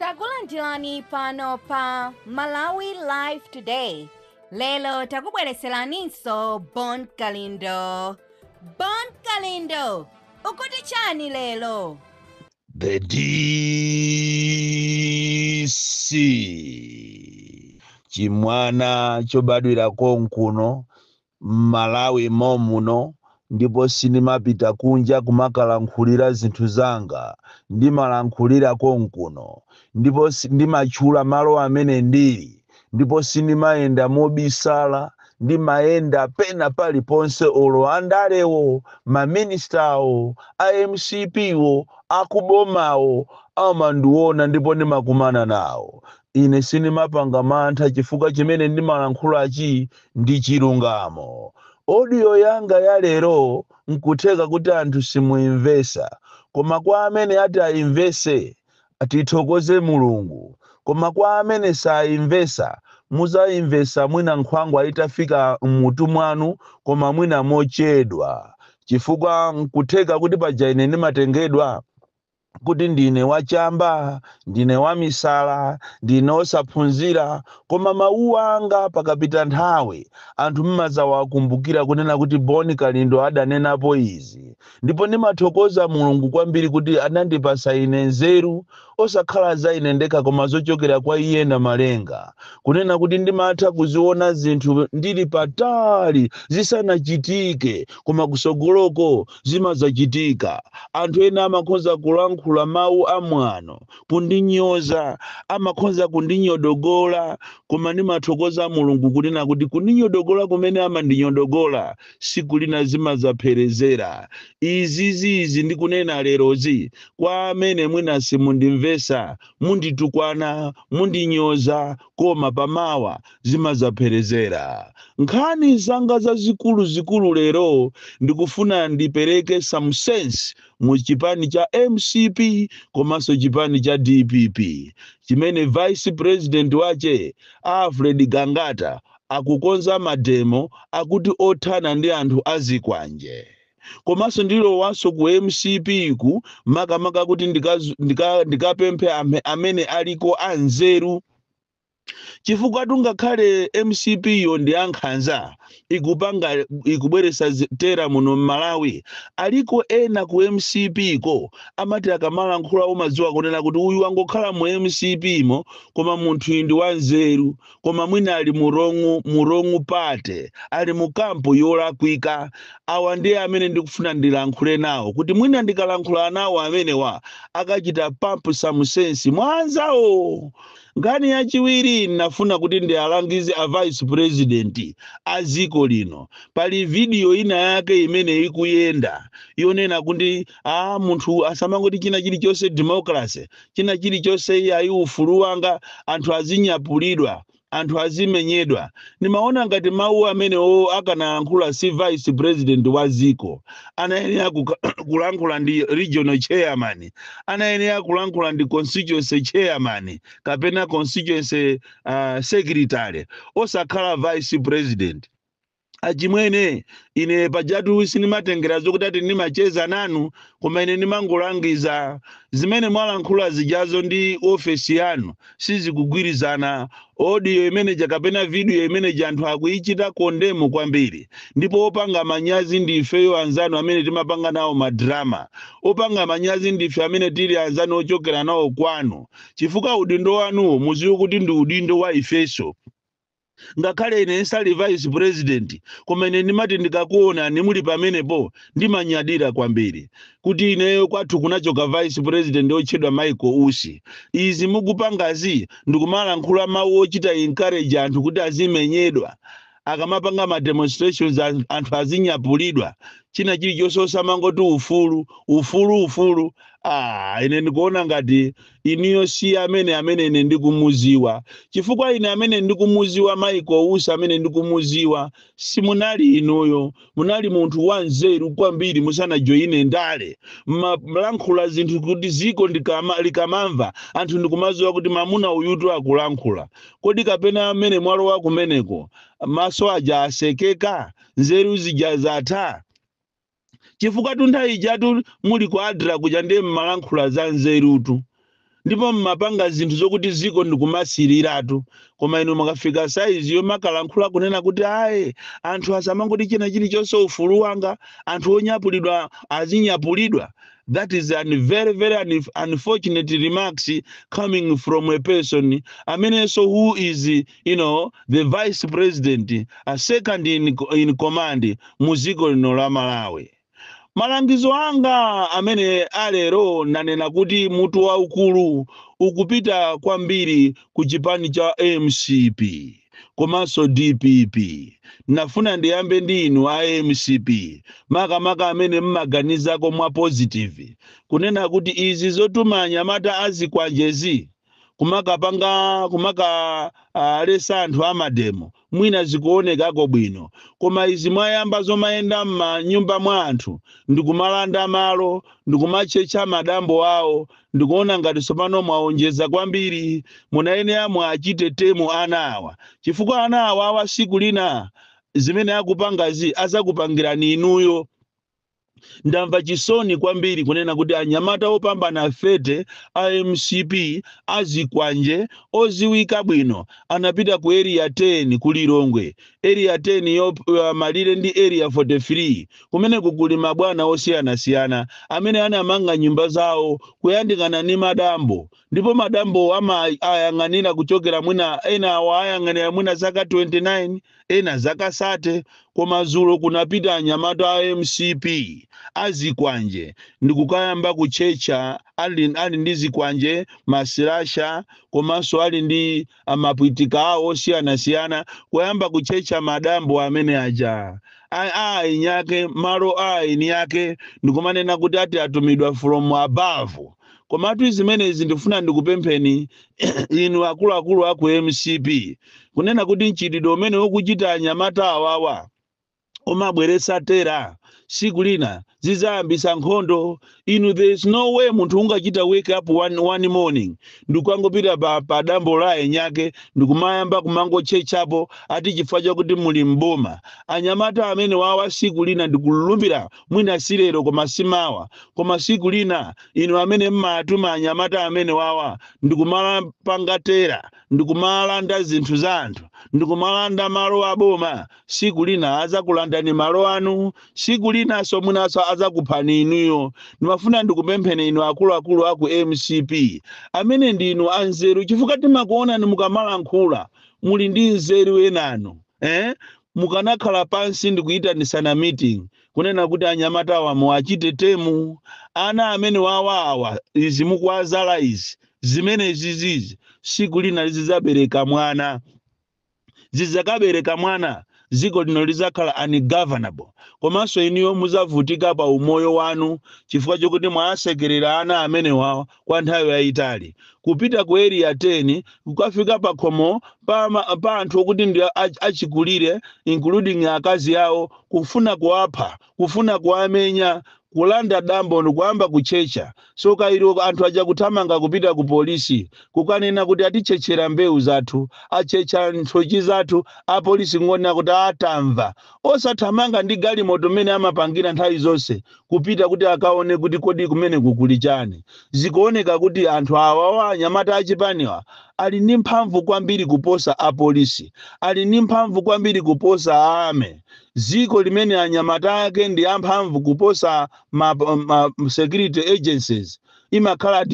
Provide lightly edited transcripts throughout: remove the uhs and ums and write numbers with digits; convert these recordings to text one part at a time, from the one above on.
Takulandirani pano pa Malawi Live Today. Lelo takubwereseraninso Bon Kalindo. Bon Kalindo, ukuti chani lelo? The DC chimwana chobadwira konkuno Malawi momuno ndipo sinimapita kunja kumakalankhulira zinthu zanga ndimalankhulira konkuno ndipo ndimachula malo amene ndili ndipo sinimayenda mobisala ndimayenda pena paliponse olo andalewo maministawo amcpwo akubomawo amandiona ndipo ndimakumana nawo. Ine sinimapanga mantha chifukwa chimene ndimalankhulachi ndi chilungamo. Audio yanga ya lero nkutheka kuti anthu simuimvesa, koma kwa amene ati aimvese atithokoze Mulungu, koma kwa amene saimvesa muzaimvesa mwina nkhwangwa itafika mmutu mwanu, koma mwina mochedwa, chifukwa nkutheka kuti paja ine ndimatengedwa kuti ndine wachamba, ndine wamisala, ndine osaphunzira, koma mawu anga pakapita nthawi anthu mmazawakumbukira kunena kuti Bon Kalindo adanenapo izi. Ndipo ndimathokoza Mulungu kwambiri kuti anandipasa ine nzeru osakhala za ine ndekha koma zochokera kwa Iye na malenga, kunena kuti ndimatha kuziona zinthu ndili patali zisanachitike koma kusogoloko zimazachitika. Anthu ena amakhoza kulankhula mawu amwano kundinyoza, amakhoza kundinyodogola, koma ndimathokoza Mulungu kunena kuti kundinyodogola kumene amandinyodogola siku lina zimazapherezera. Izi ndikunena lerozi kwa amene mwina simundimvesa, munditukwana, mundinyoza, koma pamawa zimazapherezera. Nkhani zanga zazikulu lero ndikufuna ndipereke some sense mu chipani cha MCP komanso chipani cha DPP chimene Vice President wache Alfred Gangata akukonza mademo akuti othana ndi anthu azikwanje. Komanso ndilo waso ku MCP ku makamaka kuti ndikapemphe amene aliko anzeru, chifukwa tungakhale MCP yo ndi ankhanza ikubweresa tera muno Malawi, aliko ena ku MCP ko amati akamalankhula umadziwa kunena kuti uyu wangokhala mu MCP mo koma munthu ndi wanzeru, koma mwina ali murongu pate, ali mu kampo yolakwika. Awa ndiye amene ndikufuna ndilankhule nawo kuti mwina ndikalankhula nawo amenewa akachita pump some sense mwanzawo. Ngani yachiwiri nafuna kuti ndialangize a Vice President aziko lino. Pali video ina yake imene ikuyenda yonena kuti munthu asamangoti china chilichonse democracy, china chilichonse iyayi ufulu wanga anthu azinyapulidwa, anthu azimenyedwa. Nimaona ngati mawu amene akanalankhula si Vice President wa ziko, anayenera kulankhula ndi regional chairman, anayenera kulankhula ndi constituency chairman kapena constituency secretary, osakhala Vice President. Achimwene ine pajatu sinimatengera zokuti ati ndimacheza nanu, koma ine ndimangolangiza zimene mwalankhula zijazo ndi ofesi yanu sizikugwirizana. Audio imeneja kapena video imeneja anthu akuichita kondemo kwambiri, ndipo opanga manyazi ndifeyo anzanu amene timapanga nawo madrama, opanga manyazi ndife amene tili anzanu ochokera nawo kwanu, chifukwa udindo wanuwo muziwe kuti ndi udindo wa ifeso. Ngakhale ine sali Vice President, koma ine ndimati ndikakuona nimuli pamenepo ndimanyadira kwambiri kuti ineyo kwathu kunachoka Vice President otchedwa Michael Usi. Izi mukupangazi ndikumalankhula mawu ochita encourage anthu kuti azimenyedwa, akamapanga ma demonstrations anthu azinyapulidwa, china chilichonse osamangoti ufulu. Ine ndikuona ngati iniyo si amene ine ndikumuziwa, chifukwa ine amene ndikumuziwa Michael Usi amene ndikumuziwa simunali inuyo, munali munthu wanzeru kwambiri musanajoine ndale malankhula zinthu kuti ziko likamamva anthu ndikumaziwa kuti mamuna uyutu akulankhula. Kodi kapena amene mwalowa kumeneko maso aja asekeka, nzeru zija zatha? Chifukwa tunthawi ijatu muli kuadra kuja ndi malankhula za nzerutu. ndipo mmapanga zinthu zokuti ziko ndikumasiratu koma inu makafika saizi yo makalankhula kunena kuti ayi anthu asamangoti china chilichonse ufulu wanga anthu onyapulidwa azinyapulidwa. That is a very, very unfortunate remarks coming from a person, I mean, so who is, the vice president, a second in command, muziko lino la Malawi. Malangizo anga amene alero nanena kuti mutu wa ukulu ukupita kwambiri ku chipani cha MCP komanso DPP. Nafuna ndiyambe ndi inu a MCP maka amene mmaganizako mwa positive kunena kuti izi zotuma anyamata azikwanjezi kumaka lesa anthu amademo mwina zikuonekako bwino koma izi mwayamba zomayenda m'manyumba mwa anthu ndikumalanda malo ndikumachecha madambo awo ndikuona ngati sopano mwaonjeza kwambiri munayenera mwachite temu ana awa chifukwa ana awa siku lina zimene akupangazi azakupangirani inuyo. Ndamva chisoni kwambiri kunena kuti anyamata opambana fete a MCP azikwanje oziwika bwino anapita ku area 10 kulilongwe area 10 yo malire ndi area 43 kumene kukuli mabwana osiyana amene anamanga nyumba zawo kuyandikana ni madambo ndipo madambo ayang'anira kuchokera mwina ena ayang'anira mwina zaka 29 ena zaka 30 koma zulo kunapita anyamata a MCP azikwanje ndikukayamba kuchecha ali ndi zikwanje masirasha komanso ali ndi amapwitika awo osiyana kuyamba kuchecha madambo amene aja nyake malo ni yake ndikumanena kuti ati atumidwa from above. Komatu zimenezi ndifuna ndikupempheni inu akuluakulu aku MCP kunena kuti nchitidwe umene ukuchita anyamata awawa omabweresa tera siku lina zizayambisa nkhondo inu. There is no way munthu ungachita wake up one morning ndikangopita pa dambo la nyake ndikumayamba kumangochechapo ati chifukwa chakuti muli mboma. Anyamata amene wawa siku lina ndikululumbira mwina silero koma simawa koma siku lina inu amene mmatuma anyamata amene wawa ndikumalapanga tera ndikumalanda zinthu za anthu ndikumalanda malo aboma siku lina azakulandani malo anu siku lina so munaso azakuphani inuyo. Nimafuna ndikupempheni inu akuluakulu aku MCP amene ndinu anzeru chifukwa timakuona ni mukamalankhula muli ndi nzeru enano mukanakhala pansi ndikuyitanitsana meeting kunena kuti anyamata awa muachite temu ana amene wawawa izi mukuwazala izi zimene zizizi siku lina zizabereka mwana zizakabereka mwana ziko lino lizakhala ungovernable komanso inuyo muzavutika pa umoyo wanu chifukwa chokuti mwasekerera ana amene wawa kwa nthawi yayitali kupita ku area 10 kukafika pa khomo pa anthu okuti ndi achikulire including akazi yawo kufuna kuwapha kufuna kuwamenya kulanda dambo ndikuamba kuchecha so kairo anthu aja kuthamanga kupita ku polisi kukanena kuti atichechera mbewu zathu achecha nthochi zathu a polisi ngona kuti atamva osathamanga ndi galimoto mene amapangira nthawi zonse kupita kuti akaone kuti kodi kumene kukuli chani. Zikuoneka kuti anthu awa anyamata achipaniwa ali ndi mphamvu kwambiri kuposa a polisi ali ndi mphamvu kwambiri kuposa ame ziko limene anyamata ake ndi amphamvu kuposa security agencies imakhala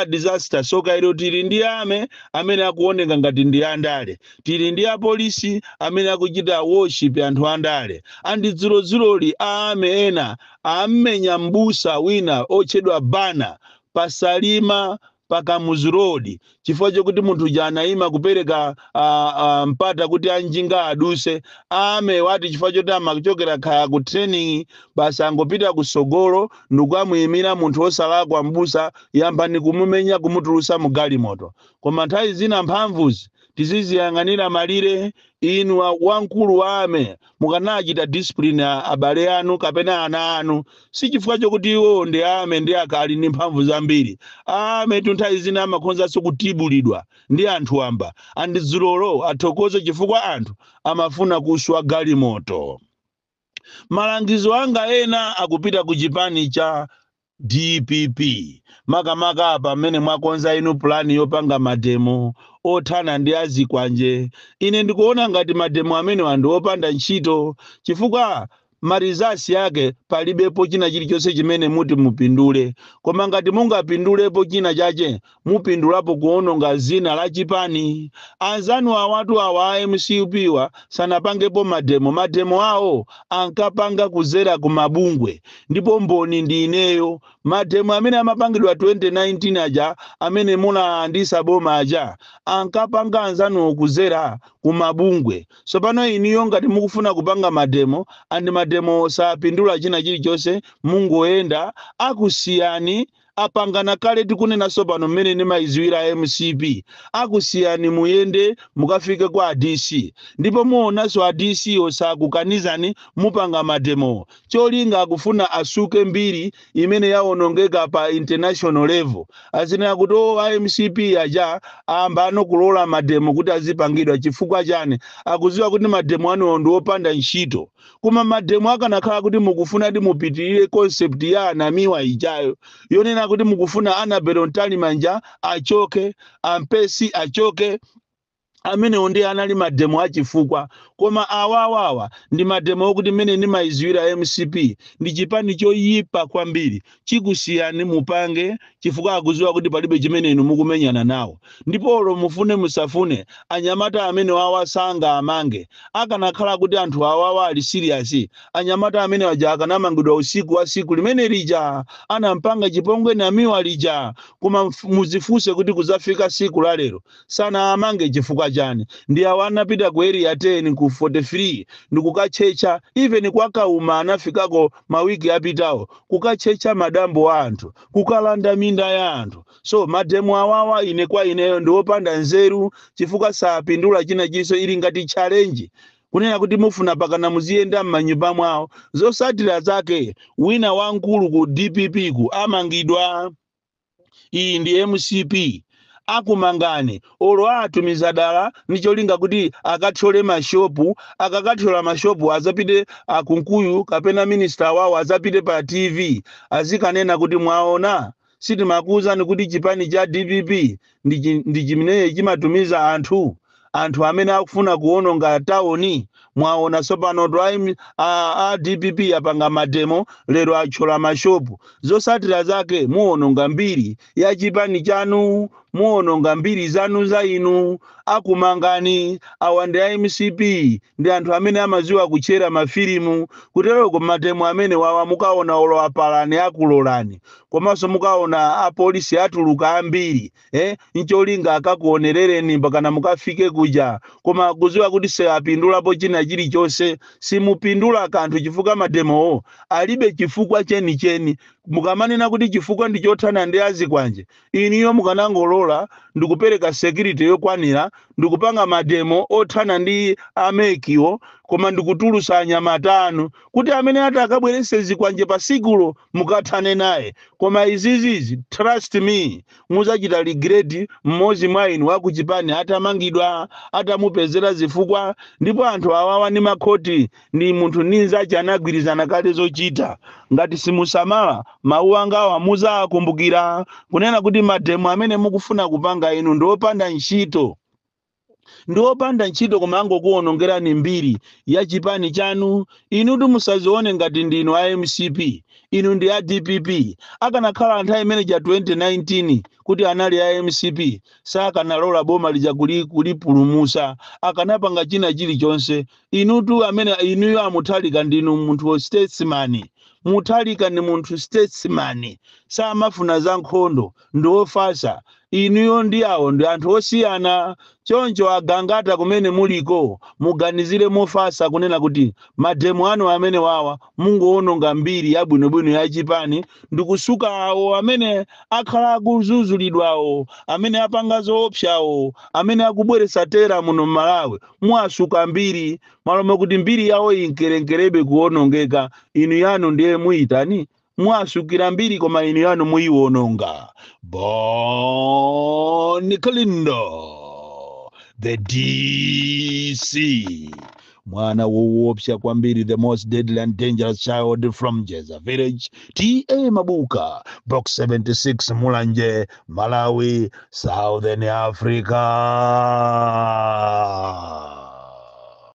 disaster so kairo tili ndi ame amene akuoneka ngati ndi andale tili ndi a polisi amene akuchita worship anthu andale andi dzulozuloli ame ena amenya mbusa wina ochedwa bana pasalima pakamuzi road chifukwa chokuti munthu janaima kupereka mpata kuti anjinga aduse ame wati chifukwa choti amachokera khaya ku training basi angopita kusogolo ndikwamuyimira munthu osalakwa mbusa yambani kumumenya kumutulusa mu galimoto. Koma nthawi zina mphamvuzi tiziziyang'anira malire inu wankulu wame mukanachita discipline abale anu kapena ana anu si chifukwa chokuti iwo ndi ame ndi akali ndi mphamvu zambiri ame nthawi zina amakhonza kutibulidwa ndi anthu amba andi dzulolo athokoze chifukwa anthu amafuna kuswa galimoto. Malangizo anga ena akupita ku chipani cha DPP makamaka apa amene mwakonza inu plani yopanga mademo othana ndi azikwanje. Ine ndikuona ngati mademo amene wandu opanda ntchito chifukwa marizasi yake palibepo china chilichonse chimene muti mupindule, koma ngati mungapindulepo china chache mupindulapo kuononga zina la chipani. Anzanu awatu awa MCP wa sanapangepo mademo awo ankapanga kuzera kumabungwe, ndipo mboni ndi ineyo. Mademo amene amapangidwa 2019 aja amene munalandisa boma aja ankapanga anzanu kuzera kumabungwe. So pano iniyo ngati mukufuna kupanga mademo andi mademo sapindula china chilichonse, mungoenda akusiyani apangana kale tikunena sopano mmene nimaiziwira MCP akusiyani muyende mukafike kwa DC, ndipo muonaso DC osakukanizani mupanga mademo cholinga akufuna asuke mbiri imene yaonongeka pa international level. Azinena kuti MCP aja ambano kulola mademo kuti azipangidwa chifukwa chane akuziwa kuti mademo anu ndi opanda ntchito. Kuma mademo akanakhala kuti mukufuna ndi mupitirire concept ya anamiwa ijayo yonena kuti mukufuna Annabel Ntalimanja achoke, Ampesi achoke, amene onde anali mademo achifukwa. Koma awawawa ndi mademo okuti mene nimaiziwira MCP ndi chipani choyipa kwambiri chikusiyani mupange chifukwa akuziwa kuti palibe chimene inu mukumenyana nawo. Ndipo olo mufune musafune anyamata amene wawasanga amange akanakhala kuti anthu awawa ali serious, anyamata amene waja akanamangidwa usiku wa siku limene lija anampanga chipongwe na miwa lija. Koma muzifuse kuti kuzafika siku la lero sana amange chifukwa chani. Ndi awana pita ku area 10 ku 43 ndikukachecha even kwa Kauma anafikako mawiki apitawo kukachecha madambo wa anthu kukalanda minda ya anthu. So mademo awawa ine kwa ineyo ndi opanda nzeru chifukwa sapindula china chiso ili ngati challenge kunena kuti mufuna pakana muziyenda m'manyumba mwawo zosatira zake wina wankulu ku DPP ku amangidwa. Iyi ndi MCP akumangane olo atumiza dala nicholinga kuti akathole mashopu, akakathola mashopu azapite akunkuyu kapena minister wawo azapite pa TV azikanena kuti mwaona siti makuza ni kuti chipani cha DPP ndi chimene chimatumiza anthu amene akufuna kuononga taoni. Mwaona sopano DPP apanga mademo lero achola mashopu zosatira zake muononga mbiri ya chipani chanu, muononga mbiri zanu za inu. Akumangani awande MCP ndi anthu amene amaziwa kuchera mafilimu kutero ko mademo amene wawa mukaona olo apalani akulolani komanso mukaona apolisi atuluka ambiri ncholinga akakuonerereni mpakana mukafike kuja. Koma kuziwa kuti se apindulapo china chilichonse simupindula kanthu chifukwa mademo alibe chifukwa cheni. Mukamanena kuti chifukwa ndi chothana ndi azikwanje, iniyo mukanangolola ndikupereka security yokwanira ndikupanga mademo othana ndi amekiwo, koma ndikutulusa anyamata anu kuti amene atakabwerese zikwanje pasikulo mukathane naye. Koma izizizi trust me muzachita regret mmozi mwa inu wakuchipani atamangidwa atamupezera zifukwa. Ndipo anthu awawa ni makhoti ni munthu ninza chanagwirizana kale zochita. Ngati simusamala mawu angawa muzakumbukira kunena kuti mademo amene mukufuna kupanga inu ndi opanda ntchito. Ndiopanda ntchito koma angokuonongerani mbiri ya chipani chanu. Inu musazione ngati ndinu a MCP, inu ndi a DPP. Akanakhala anthu imene cha 2019 kuti anali a MCP sakanalola boma lija kulipulumusa akanapanga china chilichonse. Inutu amene inuyo amuthalika ndinu munthu statesman. Muthalika ni munthu statesman samafuna za nkhondo ndi ofasa. Inuyo ndi awo ndi anthu osiyana. Choncho agangata kumene muliko muganizire mofasa kunena kuti mademo anu amene wawa mungoononga mbiri yabwinobwino ya chipani ndikusuka awo amene akhala akuzuzulidwawo, amene apanga zoopsawo, amene akubweresa tera muno Malawi. Mwasuka mbiri malome kuti mbiri yawo inkerenkerebe kuonongeka. Inu yanu ndiye muitani mwasukira mbiri koma inu yanu muiwononga. Bon Kalindo, the DC mwana woopsa kwambiri, the most deadly and dangerous child from Jeza Village, T.A. Mabuka, box 76, Mulanje, Malawi, Southern Africa.